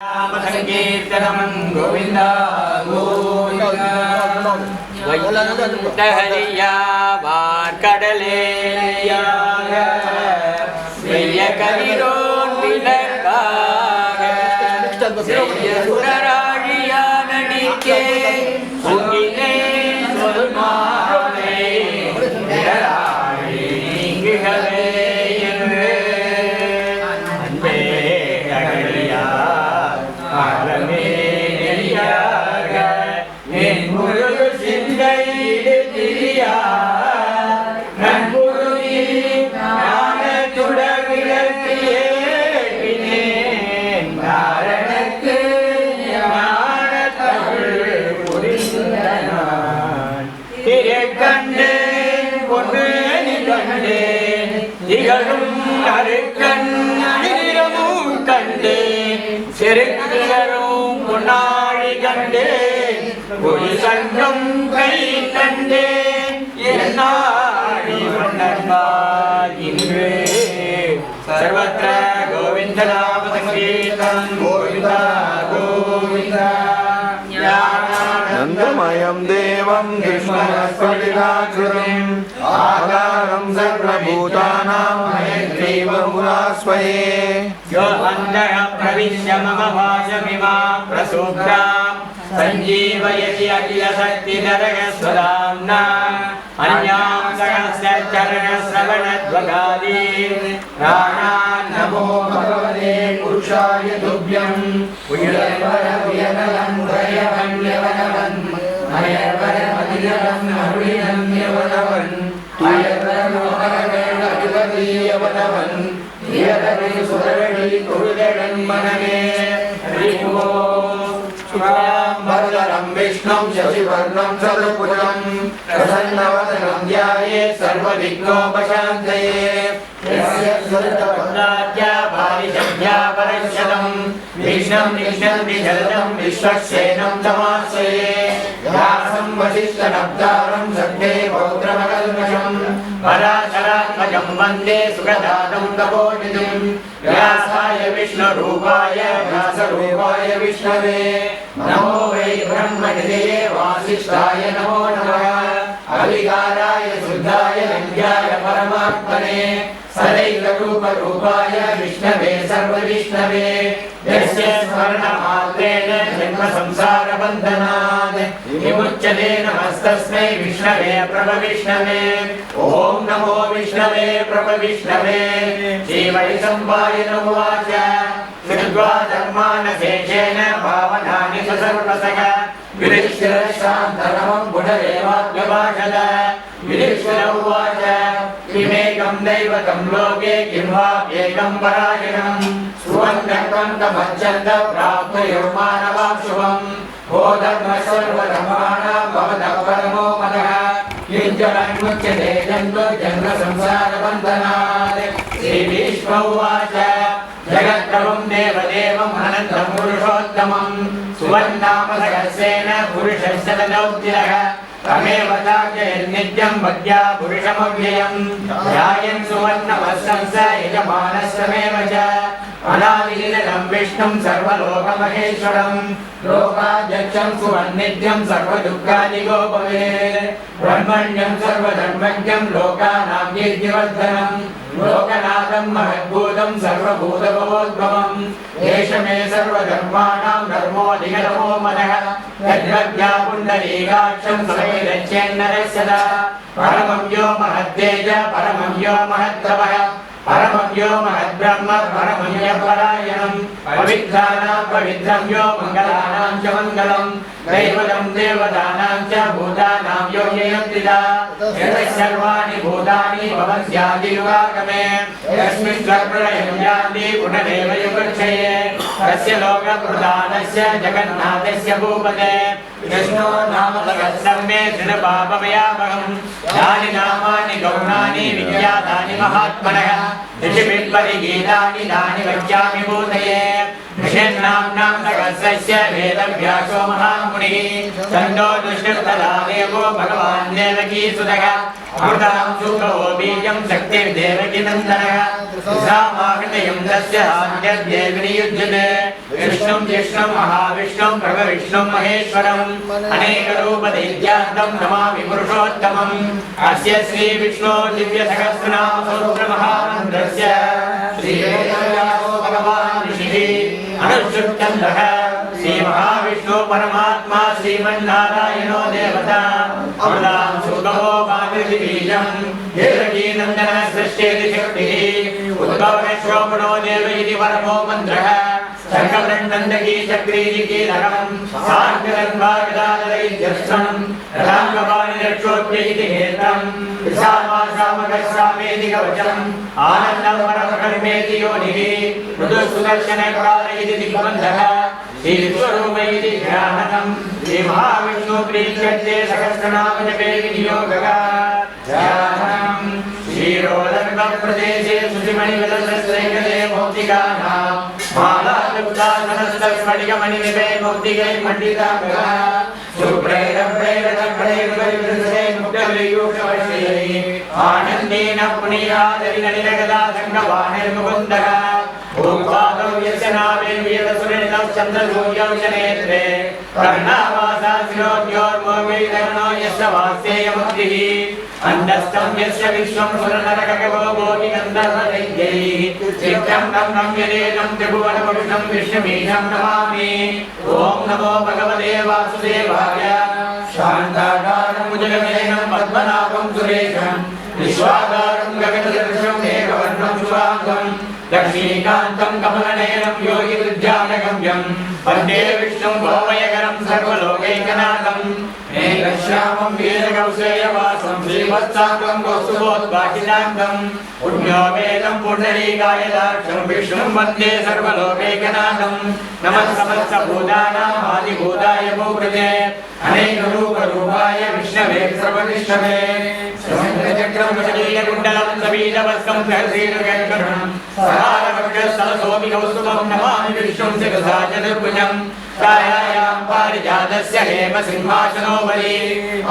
संकीर्तनम गोविंद गोविंद हरिया वार्कडले श्रेय कविरोन विलकाग श्रेय सुरराजिया नडिके सुगिने सुरमारे निरारी निंगिहले செருக்கிலரும் பொன்னாழி கண்டே ஒரு சங்கம் கை கண்டே என்னாழி வண்ணன்பார் இன்று சர்வத்ர கோவிந்த நாம சங்கீர்த்தனம் கோவிந்தா கோவிந்தா नंदमयं देवं कृष्णस्फटिकाकृतिम् आधारं सर्वभूतानां हयग्रीवमुपास्महे यो अन्धः प्रविश्य मम वाचमिमां प्रसूक्तां सञ्जीवयति अखिलशक्तिधरस्वदाम्ना अन्यां सहस्रचरणश्रवणध्वगादीन् प्राणान् नमो भगवते पुरुषाय तुभ्यं उयर्वरवियनलं भयवन्यवनवन् अयर्वरमतिरं अरुणिनन्यवनवन् अयर्वरमोहरवेणधिपतीयवनवन् नियतमे सुरवि कुरुदरं मनमे हरिः शुक्लाम्बरधरं विष्णुं शशिवर्णं शतभुजं प्रसन्नवदनं ध्यायेत् सर्वविघ्नोपशान्तये यस्य सुरतपदाख्या पारिषद्या परश्यतं विष्णुं निष्णन्ति जलदं विश्वक्सेनं तमाश्रये व्यासं वसिष्ठनप्तारं सद्ये पौत्रमकल्मषं पराशरात्मजं वन्दे सुखदातं तपोनिधिं व्यासाय विष्णुरूपाय व्यासरूपाय विष्णवे नमो वै ब्रह्मनिधये वासिष्ठाय नमो नमः अविकाराय शुद्धाय नित्याय परमात्मने सदैवरूपरूपाय विष्णवे सर्वविष्णवे यस्य स्मरणमात्रेण जन्मसंसारबन्धनात् विमुच्यते नमस्तस्मै विष्णवे प्रभविष्णवे ॐ नमो विष्णवे प्रभविष्णवे श्रीवैशम्पायन उवाच कृत्वा धर्मानशेषेण पावनानि सर्वसः विरिष्यशान्तरमं गुणदेवाग्यभाषत विरिष्यर उवाच किमेकं दैवतं लोके किं वाप्येकं परायणं सुवन्दकं तमच्छन्द प्राप्नुर्मानवां शुभं भो धर्मः सर्वधर्माणां भवतः परमो मदः किञ्चनन्मुच्यते जन्मसंसारबन्धनात् श्रीविष्णु उवाच जगद्प्रभुं देवदेवम् अनन्तं पुरुषोत्तमं सुवर्णामसहस्रेण पुरुषस्य तदौत्तिरः तमेव चार्ययन्नित्यं भक्त्या पुरुषमव्ययं ध्यायन् सुवर्णवस्त्रं स यजमानस्तमेव च अनादिनिरतं विष्णुं सर्वलोकमहेश्वरं लोकाध्यक्षं सुवन्नित्यं सर्वदुःखादिगोपवेत् ब्रह्मण्यं सर्वधर्मज्ञं लोकानां कीर्तिवर्धनं लोकनाथं महद्भूतं सर्वभूतभवोद्भवं एष मे सर्वधर्माणां धर्मोऽधिगतमो मनः यद्भक्त्या पुण्डरीकाक्षं समेदच्छेन्नरस्यदा परमं यो महद्तेज परमं यो महत्तपः परमं यो महद्ब्रह्म परमं यपरायणं पवित्राणां पवित्रं यो मङ्गलानां च मङ्गलं दैवतं देवतानां च भूतानां यो ययन्तिदा यतः सर्वाणि भूतानि भवन्त्यादियुगागमे यस्मिन् प्रलयं यान्ति पुनरेव युगक्षये तस्य लोकप्रधानस्य जगन्नाथस्य भूपते विष्णो नाम सहस्रं मे दृढपापमयामहं यानि नामानि गौणानि विख्यातानि महात्मनः ऋषिभिः परिगीतानि तानि वक्ष्यामि भूतये ऋषिर्नाम्नां सहस्रस्य वेदव्यासो महामुनिः छन्दो दुष्टतला देवो भगवान् देवकीसुतः अमृतां सुखो बीजं शक्तिर्देवकीनन्दनः सामाहृतयं तस्य आद्यद्देविनियुज्यते विष्णुं जिष्णुं महाविष्णुं प्रभविष्णुं महेश्वरम् अनेकरूपदैत्यान्तं नमामि पुरुषोत्तमम् अस्य श्रीविष्णो दिव्यसहस्रनामस्तोत्रमहामन्त्रस्य श्रीवेदव्यासो भगवान् ऋषिः अनुष्ठुप्छन्दः श्रीमहाविष्णु परमात्मा श्रीमन्नारायणो देवता अमृतां सुखो मातृबीजं देवकीनन्दनः सृष्टेति शक्तिः उद्भवश्रोपणो देव इति परमो मन्त्रः सर्गवृन्दन्दकी चक्रीजिकीलकम् सार्गरन्वागदादरैर्जस्रम् रथाङ्गपाणिरक्षोभ्य इति हेतम् विशामाशामकस्रामेति कवचम् आनन्दं परमकर्मेति योनिः मृदुसुदर्शनकाल इति दिग्बन्धः श्रीविश्वरूप इति ध्यानम् श्रीमहाविष्णुप्रीत्यर्थे सहस्रनामजपे विनियोगः ध्यानम् क्षीरोदर्भप्रदेशे सुषिमणिविलसस्त्रैकते मौक्तिकानां मालायुक्तासनस्तस्फटिकमणिनिभे मौक्तिकैर्मण्डिताङ्गः सुप्रेरप्रेरटप्रेरपरिवृतसे मुक्तवियूषवश्यैः आनन्देन पुनीयादरिनलिनगदासङ्गवाणिर्मुकुन्दः भूपादौ यस्य नामेर्वीरसुरनितौ चन्द्रसूर्यौ च नेत्रे कर्णावासासिनोद्योर्मोगैर्नो यस्य वास्येयमुक्तिः अण्डस्थं यस्य विश्वं सुरनरकगवो गोपिगन्धर्वदैत्यैः चित्रं तं नम्यदेदं त्रिभुवनपुरुषं विष्णुमीशं नमामि ॐ नमो भगवते वासुदेवाय शान्ताकारं भुजगशयनं पद्मनाभं सुरेशं विश्वाकारं गगनसदृशं मेघवर्णं शुभाङ्गं लक्ष्मीकान्तं कमलनयनं योगिविद्यानगम्यं वन्दे विष्णुं भौमयकरं सर्वलोकैकनाथं मेघश्यामं वीरकौशेयवासं श्रीवत्साङ्गं कौस्तुभोद्भाषिताङ्गं पुण्योपेतं पुण्डरीकायदाक्षं विष्णुं वन्दे सर्वलोकैकनाथं नमः समस्तभूतानाम् आदिभूताय भूकृते अनेकरूपरूपाय विष्णवे सर्वविष्णवे चक्रं कुण्डलं सबीजवस्कं सहस्रीर्गणं सहारवक्षस्थलसोऽपि कौस्तुभं नमामि विष्णुं शिरसा चतुर्भुजं छायायां पारिजातस्य हेमसिंहासनोपरि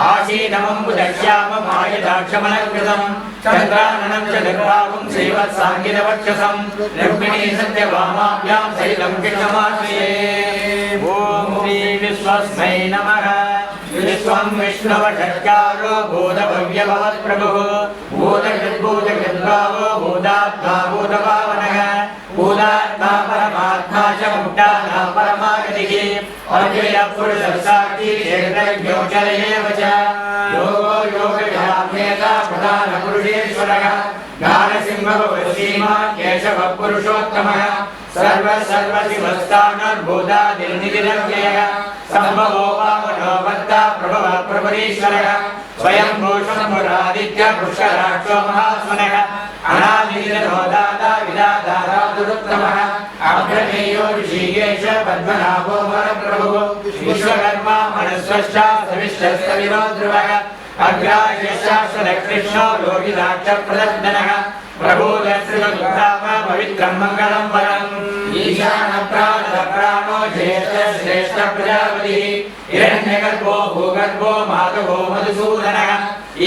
आसीनमम्बुदश्याममायदाक्षमलङ्कृतं चन्द्राननं च निर्भावं श्रीवत्साङ्गितवक्षसं रुक्मिणी सत्यभामाभ्यां सहितं कृष्णमाश्रये ॐ श्रीविश्वस्मै नमः विश्वं विष्णुवषट्कारो भूतभव्यभवत्प्रभुः भूतकृद्भूतकृद्भावो भूतात्मा भूतभावनः भूतात्मा परमात्मा च मुक्तानां परमागतिः अव्ययः पुरुषः साक्षी क्षेत्रज्ञोचरयेव च योगो योगव्याप्येता प्रधानपुरुषेश्वरः ज्ञानसिंहभवसीमान् केशवः पुरुषोत्तमः सर्वशिवस्तानुर्भूतादिर्निधिरव्ययः सम्भवो वामनो भक्ता प्रभवः प्रभरीश्वरः स्वयं भूषणमुरादित्य पुष्कराक्षो महात्मनः अनादिनिधनो दाता विधातारादुरुत्तमः अभ्रमेयो ऋषिकेश पद्मनाभो वरप्रभुः विश्वकर्मा मनस्वश्चा सविष्टस्तविरो ध्रुवः अग्राह्यशास्त्रकृष्णो लोकिदाक्षप्रदर्शनः प्रभोदश्रीगुप्ताम पवित्रं मङ्गलं वरम् ईशानप्राणो ज्येष्ठ प्रजापतिः हिरण्यगर्भो भूगर्भो माधवो मधुसूदनः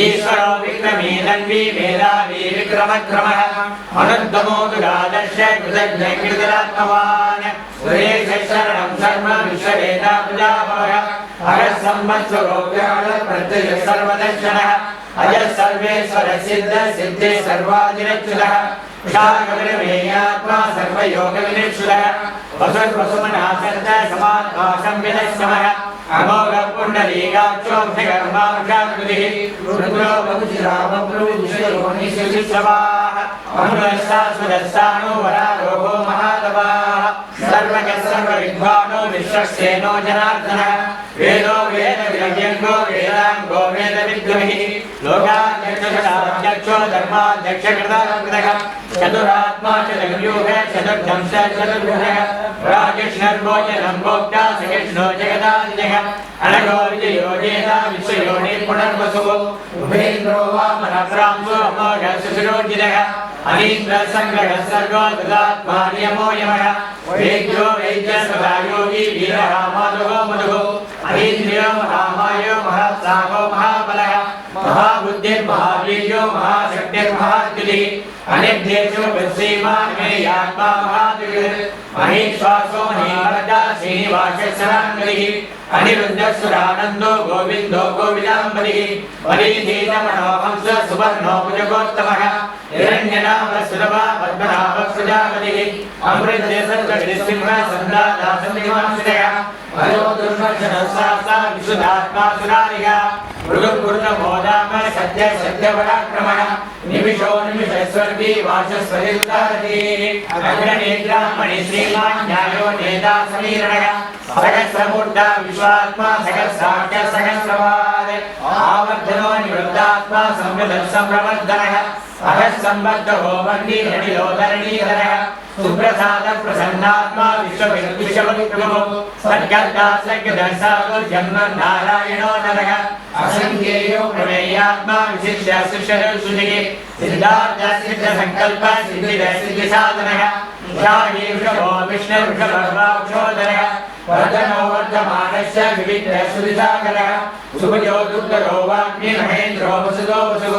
ईश्वरो विक्रमी नन्वी मेधावी विक्रमक्रमः अनुद्गमो दुरादर्श कृतज्ञकृतरात्मवान् सुरेशरणं शर्म विश्ववेदा प्रजापवः अरः संवत्सरो व्याळ प्रत्यय सर्वदर्शनः अजः सर्वेश्वर सिद्ध सिद्धे सर्वादिरच्युतः शाकविरमेयात्मा सर्वयोगविनिर्षुतः वसुर्वसुमनासर्द समात्मा संविदश्रमः अमोघः पुण्डरीकाक्षो भृगर्माक्षाकृतिः रुद्रो बहुशिरावप्रुविश्वयोनिशिशिश्रवाः अमृतस्तास्वदस्तानो वरारोहो महातपाः सर्वगः सर्वविद्वानो विश्वक्सेनो जनार्दनः वेदो वेदविरज्ञो वेदाङ्गो वेदविद्गमिः लोकाध्यक्षो धर्माध्यक्षकृतः चतुरात्मा चतुर्व्यूह चतुर्धंस चतुर्भुजः राजकृष्णर्भोजनं भोक्ता सकृष्णो जगदादिजः अनघो विजयो जेता विश्वयोनि पुनर्वसुः उभेन्द्रो वामनप्रांसो अमोघः सुशिरोजितः अनीन्द्र संग्रह सर्गो ददात्मा नियमो यमः वेद्यो वैद्य सदा योगी वीरः माधवो मधुः अनीन्द्रियो महामायो महात्साहो महाबलः महाबुद्धिर्महावीर्यो महाशक्तिर्महाद्युतिः अनिर्देशो विश्रीमान् मे आत्मा महाद्युतिः महेश्वासो महीमर्दा श्रीनिवासशराङ्गलिः अनिरुद्धसुरानन्दो गोविन्दो गोविदाम्बरिः बलिधीरमणोहंस सुवर्णो भुजगोत्तमः हिरण्यनाभ सुरभा पद्मनाभ प्रजापतिः अमृतदेशसिंह सन्दादासनिवासितः अयो दुर्मर्शनसासा विशुद्धात्मा सुरारिः मृगुर्गमोदाम सत्य सत्यपराक्रमः निमिषो निमिषस्वर्गी वाचस्वरितारतिः अग्रनेत्रामणि श्रीमान् न्यायो नेता समीरणः सहस्रमूर्धा विश्वात्मा सहस्राख्य सहस्रवाद आवर्धनो निवृत्तात्मा संप्रवर्धनः सहस्रंबद्धो वन्दी हरिलोधरणीधरः सुप्रसाद प्रसन्नात्मा विश्वविक्रमो सद्गर्ता सद्गदर्शादो जन्म नारायणो नरः असंख्येयो प्रमेयात्मा विशिष्य सुषुजिः सिद्धार्थ सिद्ध संकल्प सिद्धिद सिद्धिसाधनः ध्याये वृषभो विष्णुर्वृषभर्वाक्षोदरः वर्धनो वर्धमानस्य विविध सुदिसागरः सुभजो दुर्गरो वाग्मी महेन्द्रो वसुदो वसुः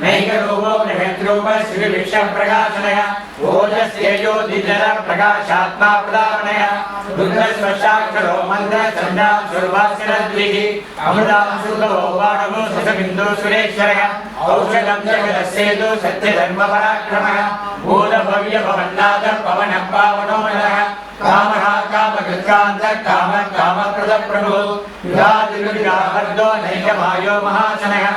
नैकरूपो नैकरूप श्रीविक्षप्रकाशनः ओजस्येजो दिजर प्रकाशात्मा प्रदानः रुद्रस्वशाक्षरो मन्त्र चण्डा सुरभास्करद्विः अमृतांशुतो वाणवो ससबिन्दो सुरेश्वरः औषधं जगदस्येदो सत्यधर्मपराक्रमः भूतभव्यभवन्नाथ पवनः पावनो नरः कामः कामकृत्कान्त कामः कामप्रदप्रभुः युधादिविग्रहवर्धो नैकमायो महाशनः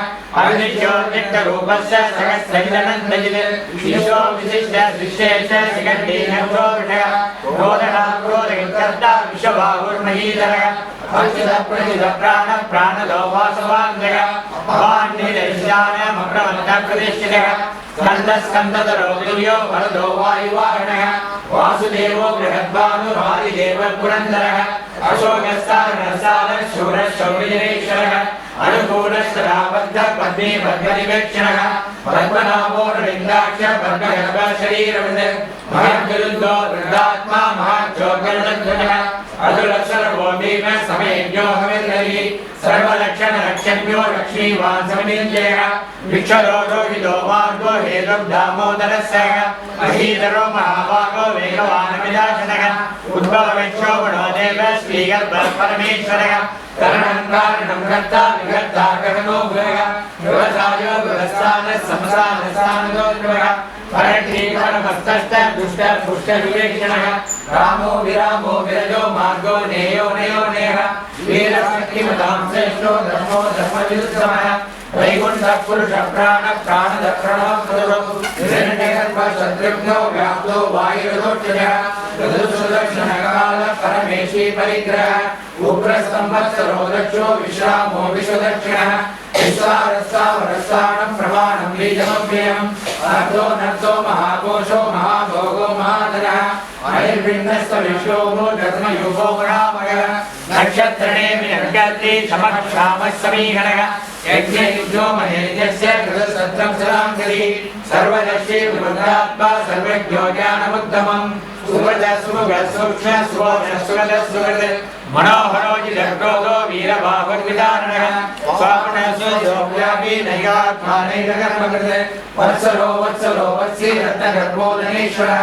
अग्निशो नित्यरूपस्य सहस्रैरनन्दजित् ईशो विशिष्ट दृश्येश शिखण्डीनक्षोभिषः क्रोधः क्रोधकर्ता विश्वबाहुर्महीधरः अच्युतप्रतितप्राण प्राणदो वासवाङ्गः भवान्निरैश्यानमप्रवन्तप्रतिष्ठितः स्कन्दस्कन्दधरो तुल्यो वरदो वायुवाहनः वासुदेवो बृहद्भानुरादिदेव पुरन्दरः अशोकस्तारणसार शूरशौर्यजनेश्वरः अनुकूलश्चराबद्ध पद्मे पद्मनिवेक्षणः पद्मनाभो रविन्द्राक्ष पद्मगर्भ शरीरवृत् महद्गरुन्दो वृद्धात्मा महाज्योतिर्नन्दनः अधुरक्षरभो भीम समेज्ञो हविर्हरिः सर्वलक्षणरक्षण्यो लक्ष्मीवान् समिञ्जयः विक्षरो रोहितो मार्गो हेतुर्दामोदरस्य महीधरो महाभागो वेगवान् विनाशनः उद्भवक्षोभणो देव श्रीगर्भः परमेश्वरः करणं कारणं कर्ता विकर्ता करणो भुवः व्यवसायो व्यवस्थानः संसारस्थानो ध्रुवः परक्षीकरणमस्तश्च दुष्ट पुष्टविवेक्षणः रामो विरामो विरजो मार्गो नेयो नयो नेयः वीरशक्तिमतां श्रेष्ठो धर्मो धर्मविरुद्धमः वैकुण्ठः पुरुष प्राण प्राणदक्षिणो मधुरो हिरण्यगर्भ शत्रुघ्नो व्याप्तो वायुरथोक्षजः ऋतुसुदक्षिणकाल परमेशी परिग्रह उग्रस्तंवत्सरो दक्षो विश्रामो विश्वदक्षिणः विश्वारस्तावरस्तानं प्रमाणं बीजमव्ययम् अर्धो नर्धो महाकोशो महाभोगो महाधनः अनिर्भिन्नस्तविश्वो धर्मयुगो रामयः नक्षत्रणेमि नक्षत्रे समक्षामः समीहनः यज्ञयुद्धो महेन्द्रस्य कृतसत्रं सदाङ्गलिः सर्वदर्शी विमुद्रात्मा सर्वज्ञो ज्ञानमुत्तमम् मनोहरो जिदर्गोदो वीरबाहुर्विदारणः स्वापनसोऽव्यापी नैगात्मानैरकर्मकृत् वत्सलो वत्सलो वत्सी रत्नगर्भोदनेश्वरः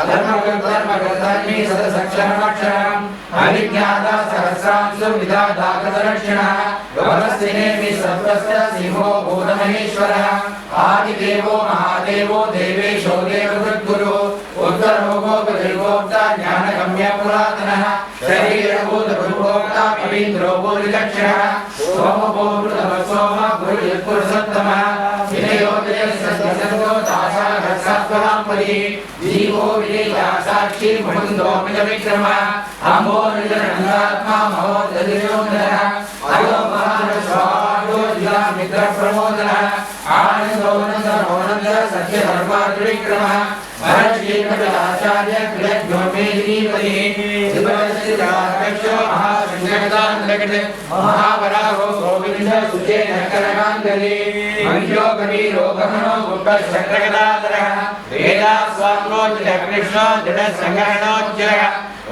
धर्मकृद्धर्मी सदसक्षरमक्षरम् अभिज्ञाता सहस्रांशु विधाता कृतरक्षिणः वरस्तिनेमि सत्त्वस्य सिंहो भूतमहेश्वरः आदिदेवो महादेवो देवेशो देवकृद्गुरुः उत्तरोगो गतिर्गोप्ता ज्ञानगम्य पुरातनः शरीरभूतभूभोक्ता कवीन्द्रो भूरिदक्षिणः सोमभो मृतवसोम गुरुयत्पुरुषोत्तमः विनयोदयसद्गसद्गो दासाघसत्पराम्परिः जीवो विजयिता साक्षी मुकुन्दो मितविक्रमः अम्बो निजनन्दात्मा महोदधिर्योन्दनः अयो महानस्वादो जिलामित्रप्रमोदनः आनन्दोनन्दनोनन्द सत्यधर्माद्रिविक्रमः महर्षिकटाचार्य कृतज्ञो मे जीवति महाशक्ति जगदान्तर्गते महावराहो गोविन्द सुचेन करकान्तरे मंजो कबीरो गमनो गुप्तशक्रगदाधरः वेदास्वाङ्गोचित कृष्णो दृढसङ्गरणोच्चरः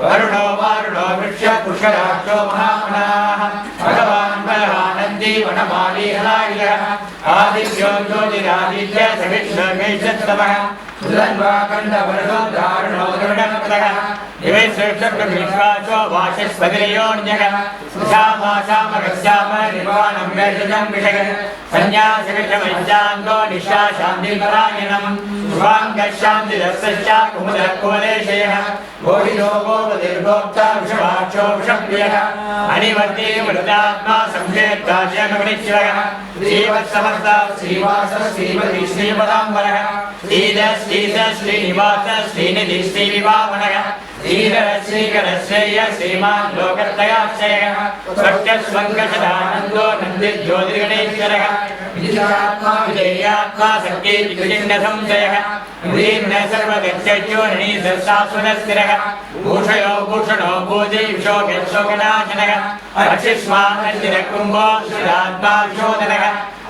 वरुणो वारुणो वृक्ष पुष्कराक्षो महामनाः भगवान् बलवानन्दी वनमाली हलायुधः आदित्यो ज्योतिरादित्य सविष्णु वैश्वतमः सुदन्वाकण्डवर्णो दारुणो दृढप्रदः दिवे श्रेष्ठप्रविश्वासो वाचस्पतिर्योऽन्यः श्यामाशामगस्याम निर्वाणं वेषजं विषयः सन्न्यासविषमैश्चान्तो निशाशान्तिपरायणम् शुभाङ्गशान्तिदස්සश्च कुमुदकुवलेशयः गोहिनो गोपतिर्गोप्ता वृषभाक्षो वृषप्रियः अनिवर्ति मृतात्मा संशेत्ताशयमगणिश्वरः श्रीवत्समर्ता श्रीवास श्रीमती श्रीपदाम्बरः श्रीनिवास श्रीनिधि श्रीविवामनः श्रीधर श्रीकर श्रेय श्रीमान् लोकत्रयाश्रयः सत्यस्वङ्गशदानन्दो नन्दिज्योतिर्गणेश्वरः विजितात्मा विजयात्मा सत्ये विकृतिन्नसंशयः ह्रीर्न सर्वगच्छो रणीधर्शाश्वतस्थिरः भूषयो भूषणो भूजैषो यशोकनाशनः अक्षिष्मानन्दिरकुम्भो श्रीरात्मा विशोधनः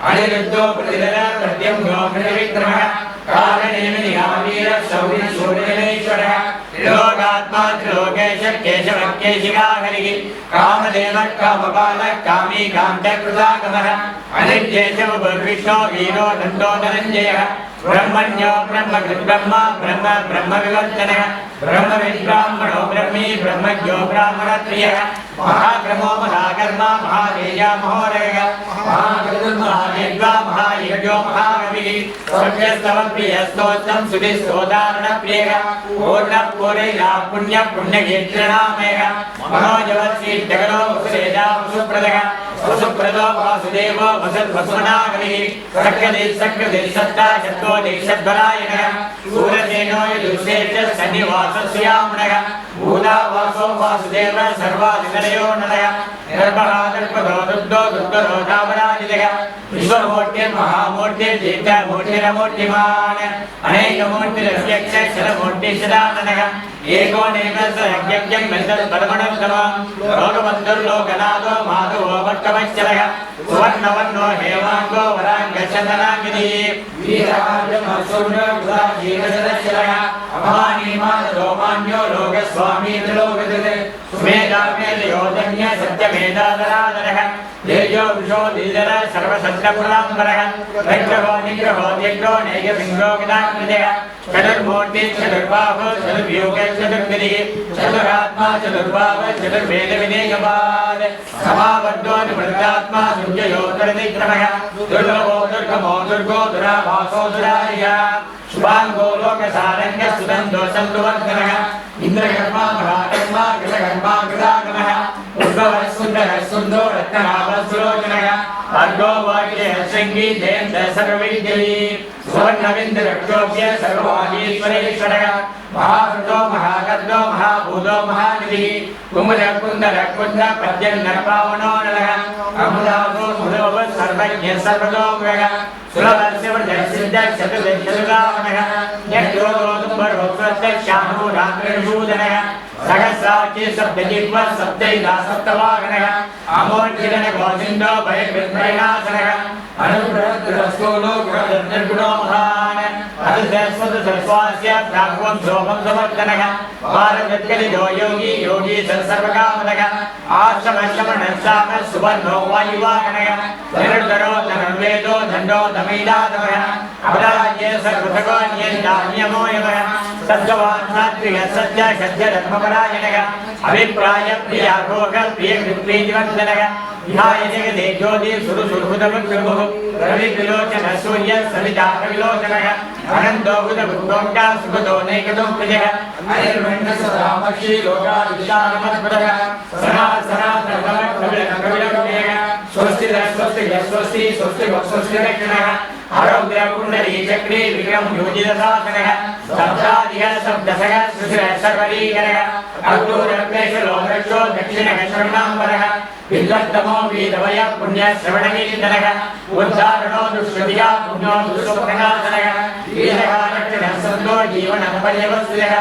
अनिरुद्धो प्रतिधर प्रद्युम्नो प्रतिविक्रमः कारणेमिनिहावीर सौरि सूर्यनेश्वरः त्रिलोकात्मा त्रिलोकेश केशव केशिका हरिः कामदेव कामपालः कामी कान्तकृतागमः अनित्येशव विष्णो वीरो नन्दो धनञ्जयः ब्रह्मण्यो ब्रह्मकृद्ब्रह्म ब्रह्म ब्रह्मविवर्तनः ब्रह्मविद्ब्राह्मणो ब्रह्मी ब्रह्मज्ञो ब्राह्मणप्रियः महाक्रमो महाकर्मा महातेजा महोदयः महाकृतुर्महायज्ञा महायज्ञो महाकविः स्वप्यस्तवप्रियस्तोत्रं सुधिस्तोदारणप्रियः पूर्णपूरैना पुण्यपुण्यकीर्तनामयः मनोजवत्सीष्टकरो वसुदेजा वसुप्रदः वसुप्रदो वासुदेवो वसद्वसुमनागविः सकृतिः सत्ता शत्वरायणः सूरसेनो यजुषेच सन्निवासस्यामणः भूतावासो वासुदेव सर्वाधिकरयो नरः निर्भः दर्पदो दुग्धो दुग्धरो धावराजितः विश्वमूर्तिर्महामूर्तिर्दीर्घमूर्तिरमूर्तिमान् अनेकमूर्तिरव्यक्ष शरमूर्तिशदाननः एकोनेकसहज्ञं वेदपरमणोत्तमं लोकबन्धुर्लोकनाथो माधवो भट्टवश्चरः सुवर्णवर्णो हेमाङ्गो वराङ्गचन्दनाङ्गिनी वीरहाजमसूर्यशरः अमानीमानरोमान्यो लोकस्वामी त्रिलोकधृते सुमेधामेधयोधन्य सत्यमेधाधराधरः तेजो विशो दीधर सर्वसत्यपुराम्बरः विग्रहो निग्रहो दिग्रो नैकसिंहो गदाकृतः चतुर्मूर्ति चतुर्बाहु चतुर्व्यूह चतुर्गतिः चतुरात्मा चतुर्भाव चतुर्वेदविनेकपाद समाबद्धो निवृत्तात्मा सूर्ययोत्तरदिक्रमः दुर्लभो दुर्गमो दुर्गो दुराभासो दुरारिः शुभांगो लोकसारण्य सुदंदो संवर्धनः इंद्रकर्मा महाकर्मा कृतकर्मा कृतागमः उद्भवः सुन्दरः सुन्दो रत्ननाभः सुलोचनः भार्गो वाक्ये शृङ्गी जयन्त सर्वविद्यवी सुवर्णविन्दरक्षोभ्य सर्ववागीश्वरेश्वरः महाभृतो महाकर्णो महाभूतो महानिधिः कुमुदकुन्दरकुन्द पद्यन्नपावनो नरः अमुदासो मुदोः सर्वज्ञ सर्वतोमुखः सुलभस्यवृद्धसिद्धक्षतुर्दशरावणः यज्ञोदोदुम्बरोत्सश्यामो सहस्राक्षी सप्तजिह्व सप्तैधा सप्तवाहनः अमोर्जिनः गोविन्दो भयविनाशनः अनुग्रहस्थूलो निर्गुणो महान् अतिशस्वतसर्वास्य प्राग्वं शोभं समर्दनः भारतकलितो योगी योगी सर्वकामनः आश्रमश्रमणश्चाम सुवर्णो वायुवाहनः निरुद्धरो धनुर्वेदो दण्डो दमैदातमः अपराज्ये सर्वसगो नियन्तान्यमो यमः सद्गवान् सात्विकः सत्य सत्यधर्मपरायणः अभिप्राय प्रियाघोष प्रियकृत्प्रीतिवर्धनः विहाय जगदे ज्योति सुरसुरभुतमुखुर्मुः रविविलोचन सूर्य सविता विलोचनः अनन्तो भूतभुक्तोक्ता सुगतो नैकतो प्रजः अनिर्वण्णसदामक्षी लोकाविशालमद्भुतः सनातनकविलकविलकविलकविलः स्वस्तिरः स्वस्तिः स्वस्ति स्वस्तिरक्षणः आरोग्यकुण्डली चक्रे विक्रम योजितसासनः सप्ताधिः सप्तसः सुशिरः सर्वरीकरः अक्रूरक्लेशलोकक्षो दक्षिणः शरणाम्बरः विद्वत्तमो वीरवय पुण्यश्रवणकीर्तनः उद्धारणो दुष्कृतिया पुण्यो दुष्प्रणाशनः वीरः रक्षणः संतो जीवनं पर्यवस्यः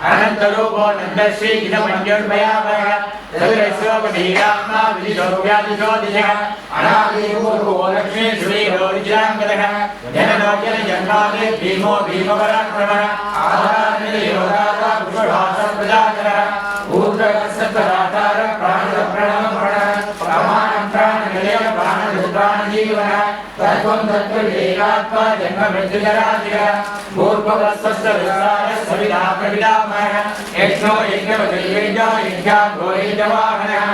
अनन्तरूपो नन्दश्री इदमन्योन्मयापयः तदुरस्योपधीरात्मा विदिशोव्यादिशोदिशः अनादिपूर्वो लक्ष्मी श्रीरोरिजाङ्गदः जननो जनजन्मादि भीमो भीमपराक्रमः आधारनियोगाता पुष्पभासप्रजाकरः ऊर्ध्वकस्तराधार प्राणप्रणः प्रमाणं प्राणनिलय प्राणजीवनः तत्त्वं तत्त्वैकात्मा जन्ममृत्युजरादिः पूर्ववत्सस्तविस्तारः सविता प्रविदामः यज्ञो यज्ञवतिर्यज्ञो यज्ञाग्रो यज्ञवाहनः